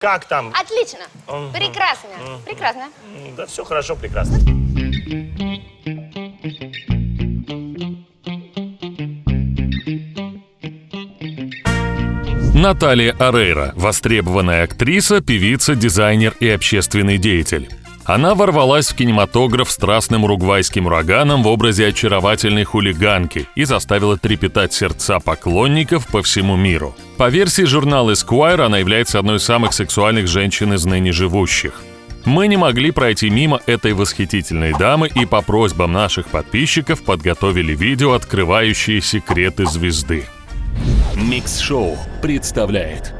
Как там? Отлично. Прекрасно. Прекрасно. Да все хорошо, прекрасно. Наталья Орейро – востребованная актриса, певица, дизайнер и общественный деятель. Она ворвалась в кинематограф страстным уругвайским ураганом в образе очаровательной хулиганки и заставила трепетать сердца поклонников по всему миру. По версии журнала Esquire, она является одной из самых сексуальных женщин из ныне живущих. Мы не могли пройти мимо этой восхитительной дамы и по просьбам наших подписчиков подготовили видео, открывающие секреты звезды. Микс-шоу представляет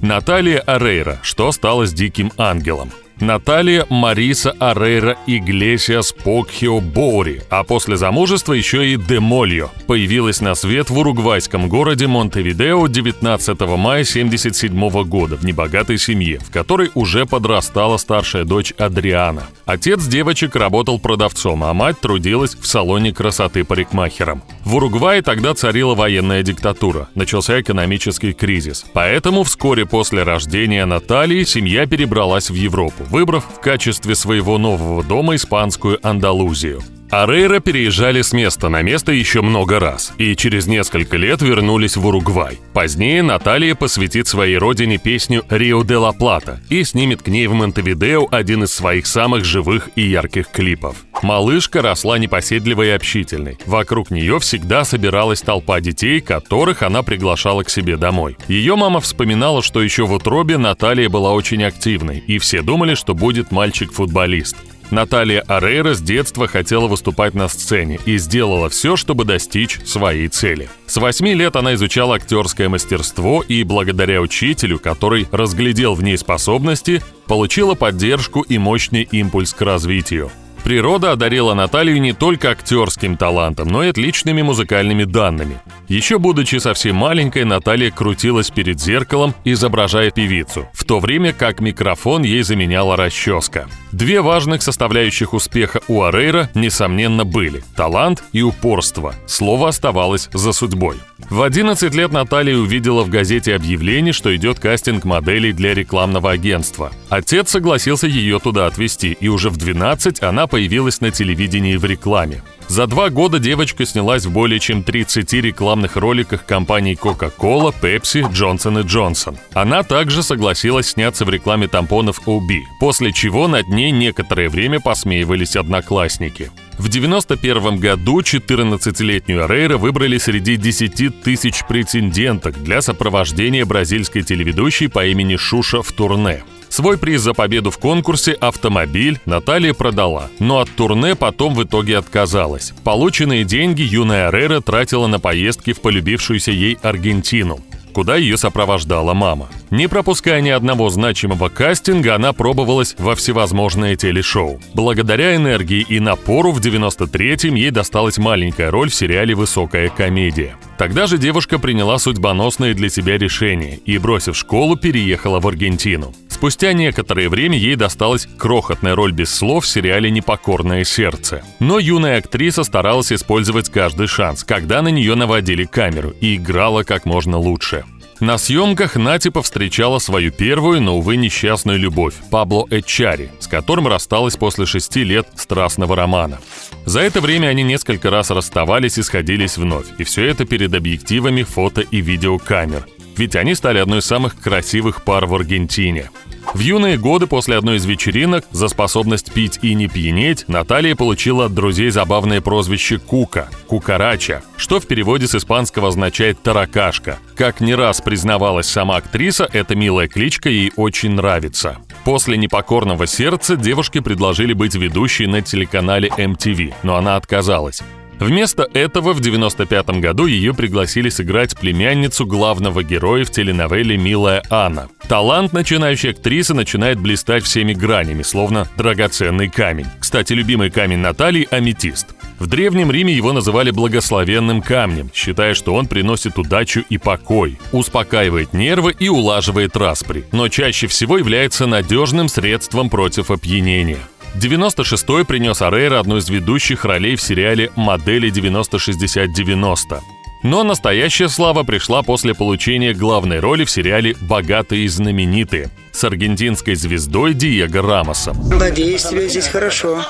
Наталья Орейро. Что стало с Диким ангелом? Наталья Мариса Орейро Иглесиас Покхио Боури, а после замужества еще и Демольо, появилась на свет в уругвайском городе Монтевидео 19 мая 1977 года в небогатой семье, в которой уже подрастала старшая дочь Адриана. Отец девочек работал продавцом, а мать трудилась в салоне красоты парикмахером. В Уругвае тогда царила военная диктатура, начался экономический кризис. Поэтому вскоре после рождения Натальи семья перебралась в Европу, выбрав в качестве своего нового дома испанскую Андалузию. Орейро переезжали с места на место еще много раз и через несколько лет вернулись в Уругвай. Позднее Наталья посвятит своей родине песню «Рио де ла Плата» и снимет к ней в Монтевидео один из своих самых живых и ярких клипов. Малышка росла непоседливой и общительной. Вокруг нее всегда собиралась толпа детей, которых она приглашала к себе домой. Ее мама вспоминала, что еще в утробе Наталья была очень активной, и все думали, что будет мальчик-футболист. Наталья Орейро с детства хотела выступать на сцене и сделала все, чтобы достичь своей цели. С 8 лет она изучала актерское мастерство и, благодаря учителю, который разглядел в ней способности, получила поддержку и мощный импульс к развитию. Природа одарила Наталью не только актерским талантом, но и отличными музыкальными данными. Еще будучи совсем маленькой, Наталья крутилась перед зеркалом, изображая певицу, в то время как микрофон ей заменяла расческа. Две важных составляющих успеха у Орейро, несомненно, были – талант и упорство. Слово оставалось за судьбой. В 11 лет Наталья увидела в газете объявление, что идет кастинг моделей для рекламного агентства. Отец согласился ее туда отвезти, и уже в 12 она появилась на телевидении в рекламе. За 2 года девочка снялась в более чем 30 рекламных роликах компаний Coca-Cola, Pepsi, Johnson & Johnson. Она также согласилась сняться в рекламе тампонов OB, после чего над ней некоторое время посмеивались одноклассники. В 1991 году 14-летнюю Орейро выбрали среди 10 тысяч претенденток для сопровождения бразильской телеведущей по имени Шуша в турне. Свой приз за победу в конкурсе «Автомобиль» Наталья продала, но от турне потом в итоге отказалась. Полученные деньги юная Орейро тратила на поездки в полюбившуюся ей Аргентину, куда ее сопровождала мама. Не пропуская ни одного значимого кастинга, она пробовалась во всевозможные телешоу. Благодаря энергии и напору в 93-м ей досталась маленькая роль в сериале «Высокая комедия». Тогда же девушка приняла судьбоносное для себя решение и, бросив школу, переехала в Аргентину. Спустя некоторое время ей досталась крохотная роль без слов в сериале «Непокорное сердце». Но юная актриса старалась использовать каждый шанс, когда на нее наводили камеру, и играла как можно лучше. На съемках Нати повстречала свою первую, но, увы, несчастную любовь – Пабло Эччари, с которым рассталась после 6 лет страстного романа. За это время они несколько раз расставались и сходились вновь, и все это перед объективами фото- и видеокамер. Ведь они стали одной из самых красивых пар в Аргентине. В юные годы после одной из вечеринок за способность пить и не пьянеть Наталья получила от друзей забавное прозвище «Кука» – «Кукарача», что в переводе с испанского означает «таракашка». Как не раз признавалась сама актриса, эта милая кличка ей очень нравится. После «Непокорного сердца» девушке предложили быть ведущей на телеканале MTV, но она отказалась. Вместо этого в 1995 году ее пригласили сыграть племянницу главного героя в теленовелле «Милая Анна». Талант начинающей актрисы начинает блистать всеми гранями, словно драгоценный камень. Кстати, любимый камень Натальи – аметист. В Древнем Риме его называли благословенным камнем, считая, что он приносит удачу и покой, успокаивает нервы и улаживает распри, но чаще всего является надежным средством против опьянения. 96-й принес Орейро одну из ведущих ролей в сериале «Модели 90-60-90». Но настоящая слава пришла после получения главной роли в сериале «Богатые и знаменитые» с аргентинской звездой Диего Рамосом. Надеюсь, тебе здесь хорошо.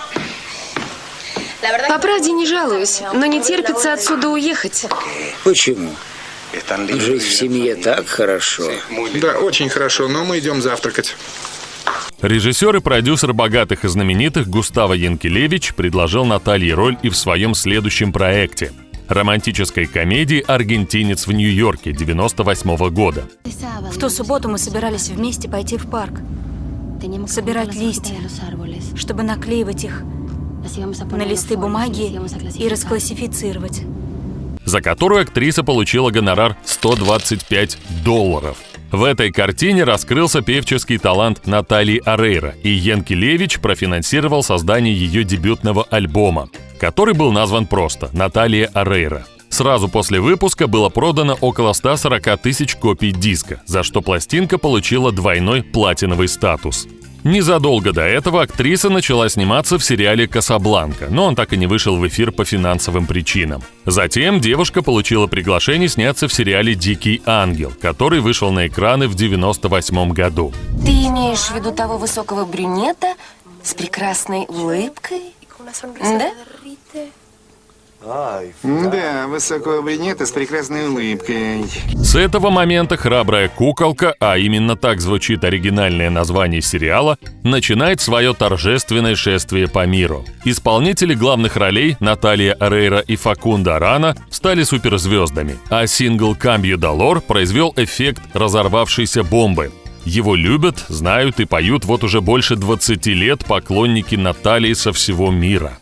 По правде не жалуюсь, но не терпится отсюда уехать. Почему? Жить в семье так хорошо. Да, очень хорошо, но мы идем завтракать. Режиссер и продюсер «Богатых и знаменитых» Густаво Янкелевич предложил Наталье роль и в своем следующем проекте – романтической комедии «Аргентинец в Нью-Йорке» 1998 года. В ту субботу мы собирались вместе пойти в парк, собирать листья, чтобы наклеивать их на листы бумаги и расклассифицировать. За которую актриса получила гонорар $125. В этой картине раскрылся певческий талант Натальи Орейро, и Янкелевич профинансировал создание ее дебютного альбома, который был назван просто «Наталья Орейро». Сразу после выпуска было продано около 140 тысяч копий диска, за что пластинка получила двойной платиновый статус. Незадолго до этого актриса начала сниматься в сериале «Касабланка», но он так и не вышел в эфир по финансовым причинам. Затем девушка получила приглашение сняться в сериале «Дикий ангел», который вышел на экраны в 1998 году. Ты имеешь в виду того высокого брюнета с прекрасной улыбкой? Да? Да, высокого брюнета с прекрасной улыбкой. С этого момента храбрая куколка, а именно так звучит оригинальное название сериала, начинает свое торжественное шествие по миру. Исполнители главных ролей Наталья Орейро и Факундо Арана стали суперзвездами, а сингл «Камбью Долор» произвел эффект разорвавшейся бомбы. Его любят, знают и поют вот уже больше 20 лет поклонники Натальи со всего мира.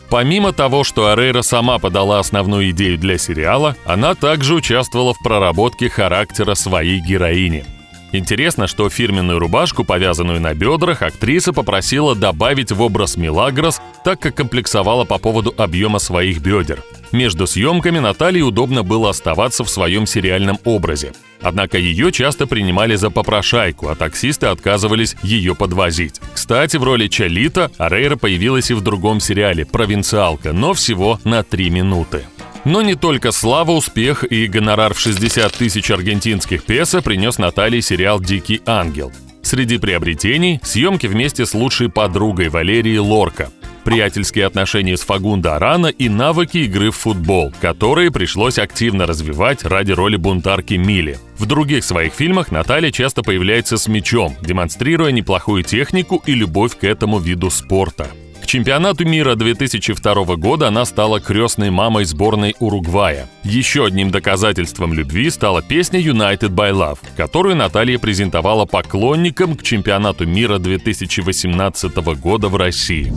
Помимо того, что Орейро сама подала основную идею для сериала, она также участвовала в проработке характера своей героини. Интересно, что фирменную рубашку, повязанную на бедрах, актриса попросила добавить в образ Милагрос, так как комплексовала по поводу объема своих бедер. Между съемками Наталье удобно было оставаться в своем сериальном образе. Однако ее часто принимали за попрошайку, а таксисты отказывались ее подвозить. Кстати, в роли Чолито Орейро появилась и в другом сериале «Провинциалка», но всего на 3 минуты. Но не только слава, успех и гонорар в 60 тысяч аргентинских песо принес Наталье сериал «Дикий ангел». Среди приобретений – съемки вместе с лучшей подругой Валерией Лорка, приятельские отношения с Фагундо Арана и навыки игры в футбол, которые пришлось активно развивать ради роли бунтарки Мили. В других своих фильмах Наталья часто появляется с мячом, демонстрируя неплохую технику и любовь к этому виду спорта. К чемпионату мира 2002 года она стала крестной мамой сборной Уругвая. Еще одним доказательством любви стала песня «United by Love», которую Наталья презентовала поклонникам к чемпионату мира 2018 года в России.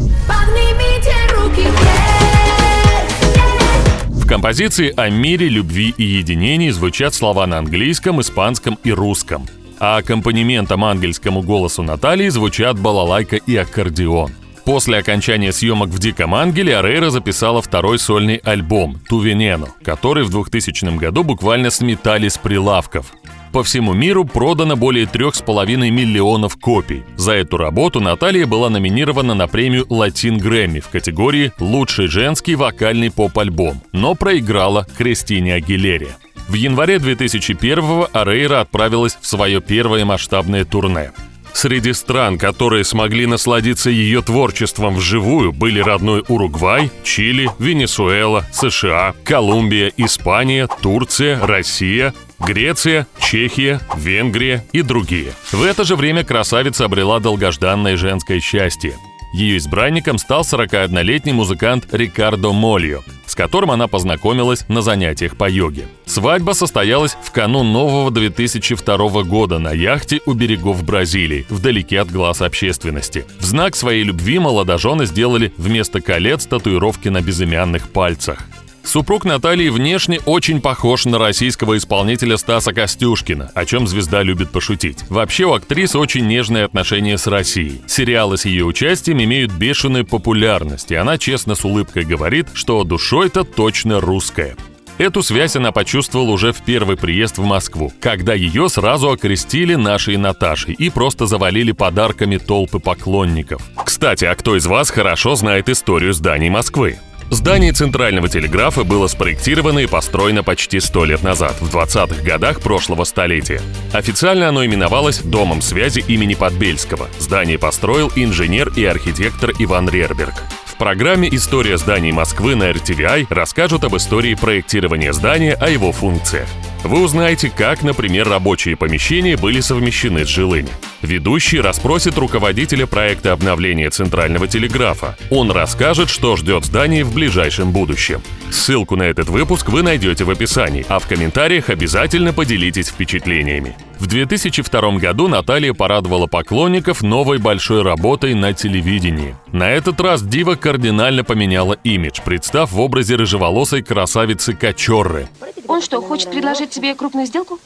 В композиции о мире, любви и единении звучат слова на английском, испанском и русском. А аккомпанементом ангельскому голосу Натальи звучат балалайка и аккордеон. После окончания съемок в «Диком ангеле» Орейро записала второй сольный альбом «Tu Veneno», который в 2000 году буквально сметали с прилавков. По всему миру продано более 3,5 миллионов копий. За эту работу Наталья была номинирована на премию «Латин Грэмми» в категории «Лучший женский вокальный поп-альбом», но проиграла Кристине Агилере. В январе 2001-го Орейро отправилась в свое первое масштабное турне. Среди стран, которые смогли насладиться ее творчеством вживую, были родной Уругвай, Чили, Венесуэла, США, Колумбия, Испания, Турция, Россия, Греция, Чехия, Венгрия и другие. В это же время красавица обрела долгожданное женское счастье. Ее избранником стал 41-летний музыкант Рикардо Мольо, с которым она познакомилась на занятиях по йоге. Свадьба состоялась в канун нового 2002 года на яхте у берегов Бразилии, вдалеке от глаз общественности. В знак своей любви молодожены сделали вместо колец татуировки на безымянных пальцах. Супруг Натальи внешне очень похож на российского исполнителя Стаса Костюшкина, о чем звезда любит пошутить. Вообще у актрисы очень нежные отношения с Россией. Сериалы с ее участием имеют бешеную популярность, и она честно с улыбкой говорит, что душой-то точно русская. Эту связь она почувствовала уже в первый приезд в Москву, когда ее сразу окрестили нашей Наташей и просто завалили подарками толпы поклонников. Кстати, а кто из вас хорошо знает историю зданий Москвы? Здание Центрального телеграфа было спроектировано и построено почти 100 лет назад, в 20-х годах прошлого столетия. Официально оно именовалось Домом связи имени Подбельского. Здание построил инженер и архитектор Иван Рерберг. В программе «История зданий Москвы» на RTVI расскажут об истории проектирования здания, о его функциях. Вы узнаете, как, например, рабочие помещения были совмещены с жилыми. Ведущий расспросит руководителя проекта обновления Центрального телеграфа. Он расскажет, что ждет здание в ближайшем будущем. Ссылку на этот выпуск вы найдете в описании, а в комментариях обязательно поделитесь впечатлениями. В 2002 году Наталья порадовала поклонников новой большой работой на телевидении. На этот раз дива кардинально поменяла имидж, представ в образе рыжеволосой красавицы Качорры. Он что, хочет предложить тебе крупную сделку?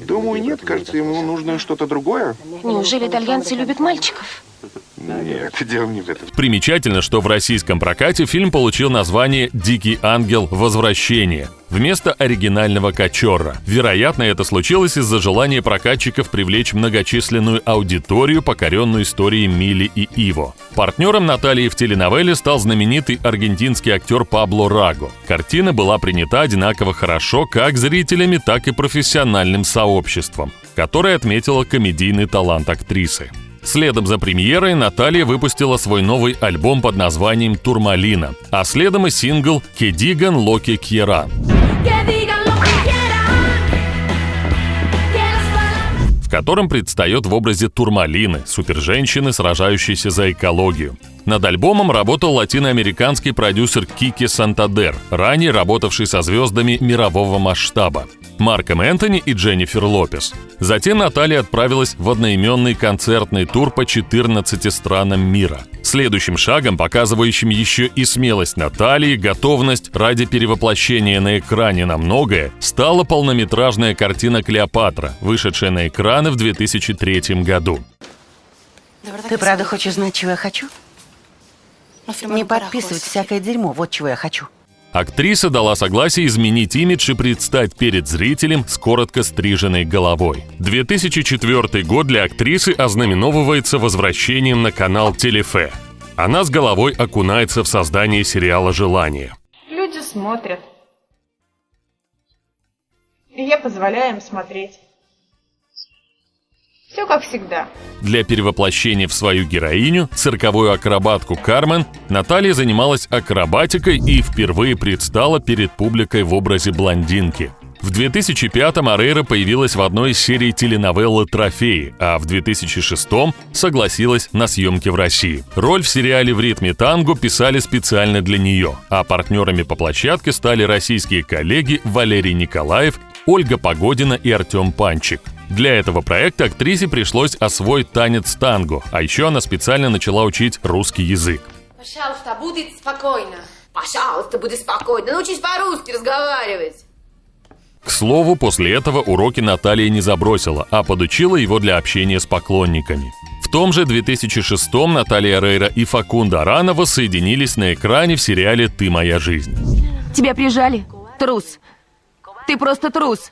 Думаю, нет. Кажется, ему нужно что-то другое. Неужели итальянцы любят мальчиков? Нет, дело не в этом. Примечательно, что в российском прокате фильм получил название «Дикий ангел. Возвращение» вместо оригинального «Качорра». Вероятно, это случилось из-за желания прокатчиков привлечь многочисленную аудиторию, покоренную историей Мили и Иво. Партнером Натальи в теленовелле стал знаменитый аргентинский актер Пабло Раго. Картина была принята одинаково хорошо как зрителями, так и профессиональным сообществом, которое отметило комедийный талант актрисы. Следом за премьерой Наталья выпустила свой новый альбом под названием «Турмалина», а следом и сингл «Que digan lo que quieran», в котором предстает в образе Турмалины, суперженщины, сражающейся за экологию. Над альбомом работал латиноамериканский продюсер Кики Сантадер, ранее работавший со звездами мирового масштаба Марком Энтони и Дженнифер Лопес. Затем Наталья отправилась в одноименный концертный тур по 14 странам мира. Следующим шагом, показывающим еще и смелость Натальи, готовность ради перевоплощения на экране на многое, стала полнометражная картина «Клеопатра», вышедшая на экраны в 2003 году. Ты правда хочешь знать, чего я хочу? Не подписывать всякое дерьмо, вот чего я хочу. Актриса дала согласие изменить имидж и предстать перед зрителем с коротко стриженной головой. 2004 год для актрисы ознаменовывается возвращением на канал Телефе. Она с головой окунается в создание сериала «Желание». Люди смотрят. И я позволяю им смотреть. Все как всегда. Для перевоплощения в свою героиню, цирковую акробатку Кармен, Наталья занималась акробатикой и впервые предстала перед публикой в образе блондинки. В 2005-м Арейра появилась в одной из серий теленовеллы «Трофеи», а в 2006-м согласилась на съемки в России. Роль в сериале «В ритме танго» писали специально для нее, а партнерами по площадке стали российские коллеги Валерий Николаев, Ольга Погодина и Артем Панчик. Для этого проекта актрисе пришлось освоить танец танго, а еще она специально начала учить русский язык. Пожалуйста, будет спокойно. Пожалуйста, будет спокойно. Научись по-русски разговаривать. К слову, после этого уроки Наталья не забросила, а подучила его для общения с поклонниками. В том же 2006-м Наталья Орейро и Факундо Арана воссоединились на экране в сериале «Ты моя жизнь». Тебя прижали? Трус. Ты просто трус.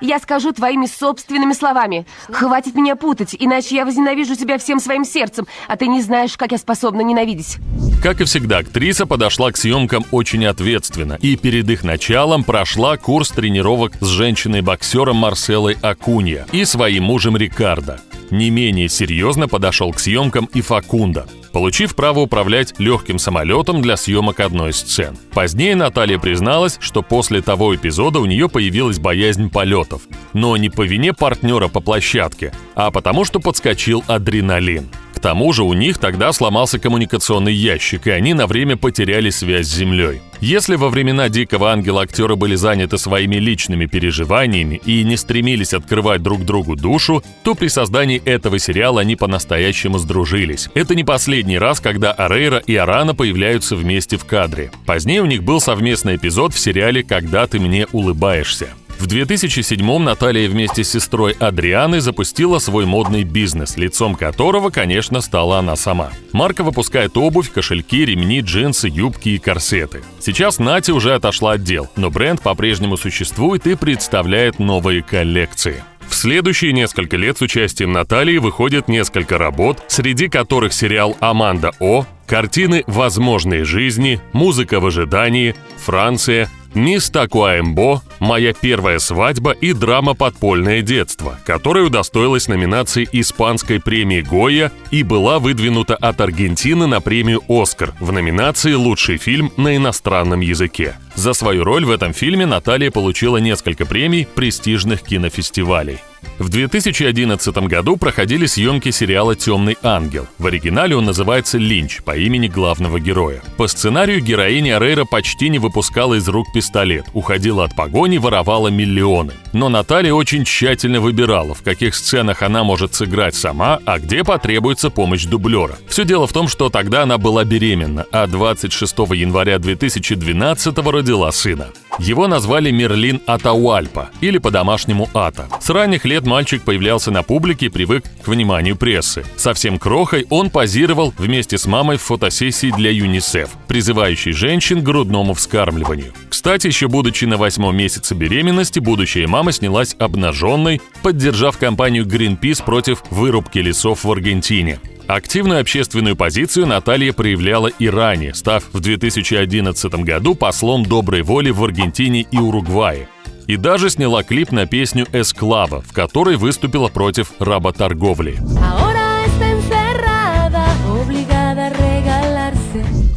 Я скажу твоими собственными словами. Хватит меня путать, иначе я возненавижу тебя всем своим сердцем, а ты не знаешь, как я способна ненавидеть. Как и всегда, актриса подошла к съемкам очень ответственно и перед их началом прошла курс тренировок с женщиной-боксером Марселой Акунья и своим мужем Рикардо. Не менее серьезно подошел к съемкам и Факундо, получив право управлять легким самолетом для съемок одной из сцен. Позднее Наталья призналась, что после того эпизода у нее появилась боязнь полетов, но не по вине партнера по площадке, а потому что подскочил адреналин. К тому же у них тогда сломался коммуникационный ящик, и они на время потеряли связь с землей. Если во времена «Дикого ангела» актеры были заняты своими личными переживаниями и не стремились открывать друг другу душу, то при создании этого сериала они по-настоящему сдружились. Это не последний раз, когда Орейро и Арана появляются вместе в кадре. Позднее у них был совместный эпизод в сериале «Когда ты мне улыбаешься». В 2007-м Наталья вместе с сестрой Адрианой запустила свой модный бизнес, лицом которого, конечно, стала она сама. Марка выпускает обувь, кошельки, ремни, джинсы, юбки и корсеты. Сейчас Натя уже отошла от дел, но бренд по-прежнему существует и представляет новые коллекции. В следующие несколько лет с участием Натальи выходит несколько работ, среди которых сериал «Аманда О», картины «Возможные жизни», «Музыка в ожидании», «Франция», «Мисс Такуаэмбо», «Моя первая свадьба» и драма «Подпольное детство», которая удостоилась номинации Испанской премии Гойя и была выдвинута от Аргентины на премию «Оскар» в номинации «Лучший фильм на иностранном языке». За свою роль в этом фильме Наталья получила несколько премий престижных кинофестивалей. В 2011 году проходили съемки сериала «Темный ангел». В оригинале он называется «Линч» по имени главного героя. По сценарию героиня Арейра почти не выпускала из рук пистолет, уходила от погони, воровала миллионы. Но Наталья очень тщательно выбирала, в каких сценах она может сыграть сама, а где потребуется помощь дублера. Все дело в том, что тогда она была беременна, а 26 января 2012 родила сына. Его назвали Мерлин Атауальпа, или по-домашнему Ата. С ранних лет мальчик появлялся на публике и привык к вниманию прессы. Совсем крохой он позировал вместе с мамой в фотосессии для ЮНИСЕФ, призывающей женщин к грудному вскармливанию. Кстати, еще будучи на 8-м месяце беременности, будущая мама снялась обнаженной, поддержав кампанию Greenpeace против вырубки лесов в Аргентине. Активную общественную позицию Наталья проявляла и ранее, став в 2011 году послом доброй воли в Аргентине и Уругвае. И даже сняла клип на песню «Эсклава», в которой выступила против работорговли.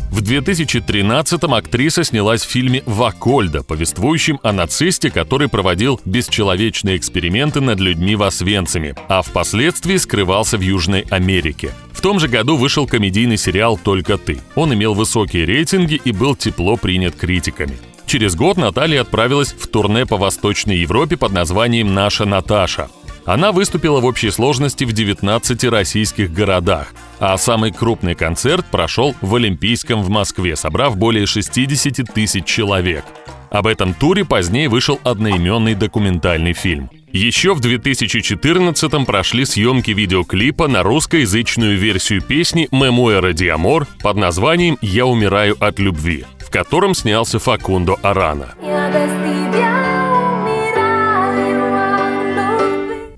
В 2013-м актриса снялась в фильме «Вакольда», повествующем о нацисте, который проводил бесчеловечные эксперименты над людьми в Освенциме, а впоследствии скрывался в Южной Америке. В том же году вышел комедийный сериал «Только ты». Он имел высокие рейтинги и был тепло принят критиками. Через год Наталья отправилась в турне по Восточной Европе под названием «Наша Наташа». Она выступила в общей сложности в 19 российских городах, а самый крупный концерт прошел в Олимпийском в Москве, собрав более 60 тысяч человек. Об этом туре позднее вышел одноименный документальный фильм. Еще в 2014-м прошли съемки видеоклипа на русскоязычную версию песни «Me muero de amor» под названием «Я умираю от любви», в котором снялся Факундо Арана.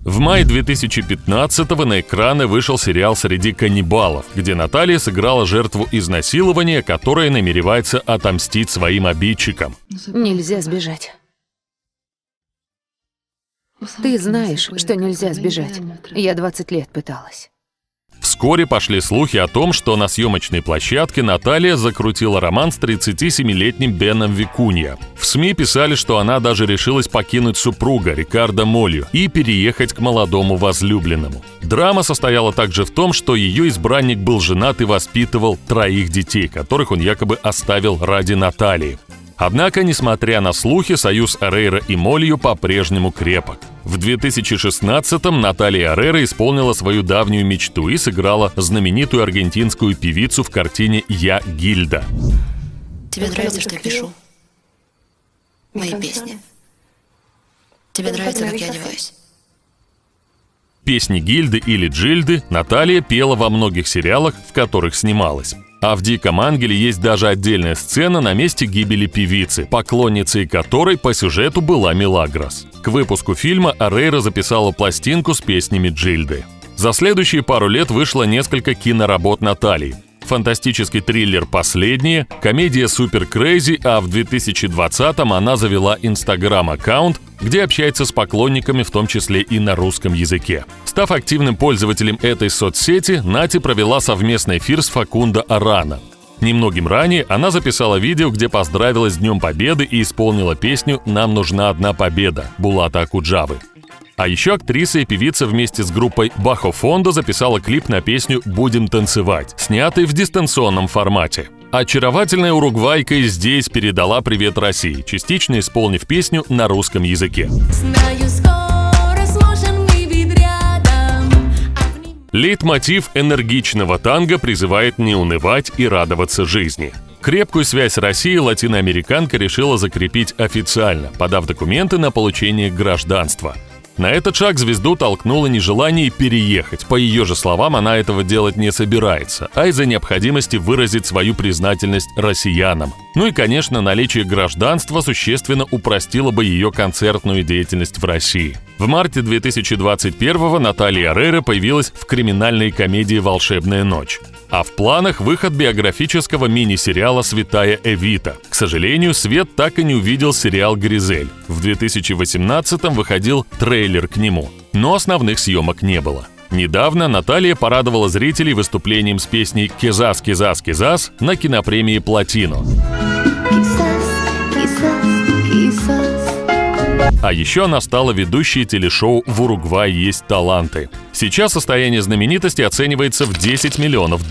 В мае 2015-го на экраны вышел сериал «Среди каннибалов», где Наталья сыграла жертву изнасилования, которая намеревается отомстить своим обидчикам. Нельзя сбежать. Ты знаешь, что нельзя сбежать. Я 20 лет пыталась. Вскоре пошли слухи о том, что на съемочной площадке Наталья закрутила роман с 37-летним Беном Викунья. В СМИ писали, что она даже решилась покинуть супруга Рикардо Молью и переехать к молодому возлюбленному. Драма состояла также в том, что ее избранник был женат и воспитывал 3 детей, которых он якобы оставил ради Натальи. Однако, несмотря на слухи, союз Арейра и Молью по-прежнему крепок. В 2016-м Наталья Арейра исполнила свою давнюю мечту и сыграла знаменитую аргентинскую певицу в картине «Я Гильда». Тебе нравится, что я пишу? Мои песни. Тебе нравится, как я одеваюсь? Песни Гильды или Джильды Наталья пела во многих сериалах, в которых снималась. А в «Диком ангеле» есть даже отдельная сцена на месте гибели певицы, поклонницей которой по сюжету была Милагрос. К выпуску фильма Арейра записала пластинку с песнями Джильды. За следующие пару лет вышло несколько киноработ Натальи. Фантастический триллер «Последние», комедия «Супер Крейзи», а в 2020-м она завела Инстаграм-аккаунт, где общается с поклонниками, в том числе и на русском языке. Став активным пользователем этой соцсети, Нати провела совместный эфир с Факундо Арана. Немногим ранее она записала видео, где поздравила с Днем Победы и исполнила песню «Нам нужна одна победа» Булата Акуджавы. А еще актриса и певица вместе с группой Бахо Фондо записала клип на песню «Будем танцевать», снятый в дистанционном формате. Очаровательная уругвайка и здесь передала привет России, частично исполнив песню на русском языке. Лейтмотив энергичного танго призывает не унывать и радоваться жизни. Крепкую связь с Россией латиноамериканка решила закрепить официально, подав документы на получение гражданства. На этот шаг звезду толкнуло нежелание переехать. По ее же словам, она этого делать не собирается, а из-за необходимости выразить свою признательность россиянам. Ну и, конечно, наличие гражданства существенно упростило бы ее концертную деятельность в России. В марте 2021-го Наталья Орейро появилась в криминальной комедии «Волшебная ночь». А в планах выход биографического мини-сериала «Святая Эвита». К сожалению, свет так и не увидел сериал «Гризель». В 2018-м выходил трейлер к нему, но основных съемок не было. Недавно Наталья порадовала зрителей выступлением с песней «Кезас, кезас, кезас» на кинопремии «Платино». А еще она стала ведущей телешоу «В Уругвае есть таланты». Сейчас состояние знаменитости оценивается в $10 миллионов.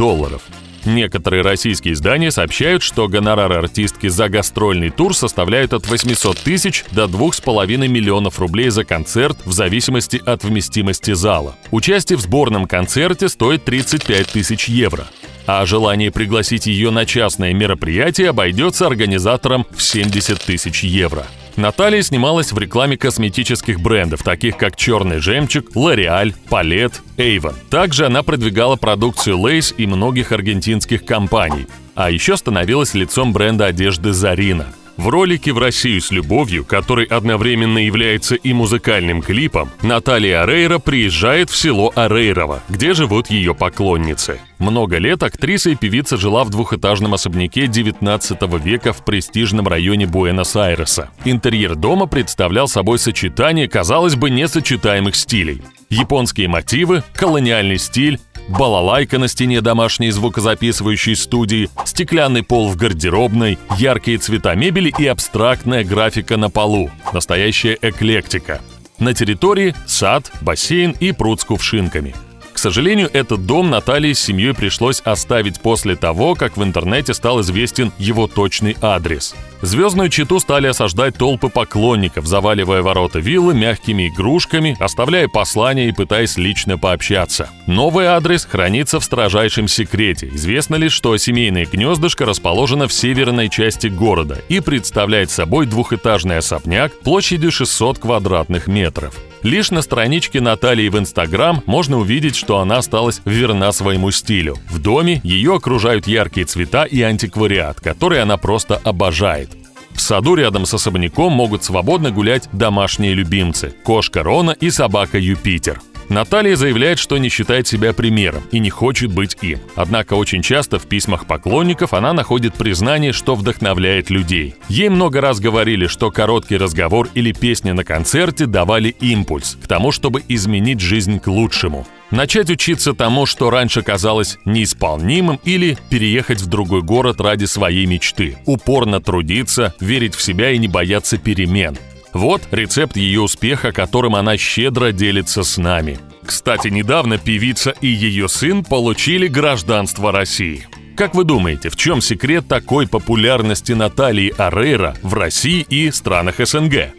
Некоторые российские издания сообщают, что гонорары артистки за гастрольный тур составляют от 800 тысяч до 2,5 миллионов рублей за концерт в зависимости от вместимости зала. Участие в сборном концерте стоит 35 тысяч евро. А желание пригласить ее на частное мероприятие обойдется организаторам в 70 тысяч евро. Наталья снималась в рекламе косметических брендов, таких как «Черный жемчуг», «Лореаль», «Палет», «Эйвон». Также она продвигала продукцию Lay's и многих аргентинских компаний. А еще становилась лицом бренда одежды «Зарина». В ролике «В Россию с любовью», который одновременно является и музыкальным клипом, Наталья Орейро приезжает в село Орейрово, где живут ее поклонницы. Много лет актриса и певица жила в двухэтажном особняке XIX века в престижном районе Буэнос-Айреса. Интерьер дома представлял собой сочетание, казалось бы, несочетаемых стилей. Японские мотивы, колониальный стиль, балалайка на стене домашней звукозаписывающей студии, стеклянный пол в гардеробной, яркие цвета мебели и абстрактная графика на полу. Настоящая эклектика. На территории сад, бассейн и пруд с кувшинками. К сожалению, этот дом Наталье с семьей пришлось оставить после того, как в интернете стал известен его точный адрес. Звездную чету стали осаждать толпы поклонников, заваливая ворота виллы мягкими игрушками, оставляя послания и пытаясь лично пообщаться. Новый адрес хранится в строжайшем секрете. Известно лишь, что семейное гнездышко расположено в северной части города и представляет собой двухэтажный особняк площадью 600 квадратных метров. Лишь на страничке Натальи в Инстаграм можно увидеть, что она осталась верна своему стилю. В доме ее окружают яркие цвета и антиквариат, который она просто обожает. В саду рядом с особняком могут свободно гулять домашние любимцы – кошка Рона и собака Юпитер. Наталья заявляет, что не считает себя примером и не хочет быть им. Однако очень часто в письмах поклонников она находит признание, что вдохновляет людей. Ей много раз говорили, что короткий разговор или песня на концерте давали импульс к тому, чтобы изменить жизнь к лучшему. Начать учиться тому, что раньше казалось неисполнимым, или переехать в другой город ради своей мечты. Упорно трудиться, верить в себя и не бояться перемен. Вот рецепт ее успеха, которым она щедро делится с нами. Кстати, недавно певица и ее сын получили гражданство России. Как вы думаете, в чем секрет такой популярности Натальи Орейро в России и странах СНГ?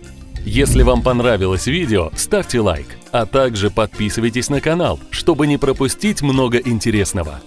Если вам понравилось видео, ставьте лайк, а также подписывайтесь на канал, чтобы не пропустить много интересного.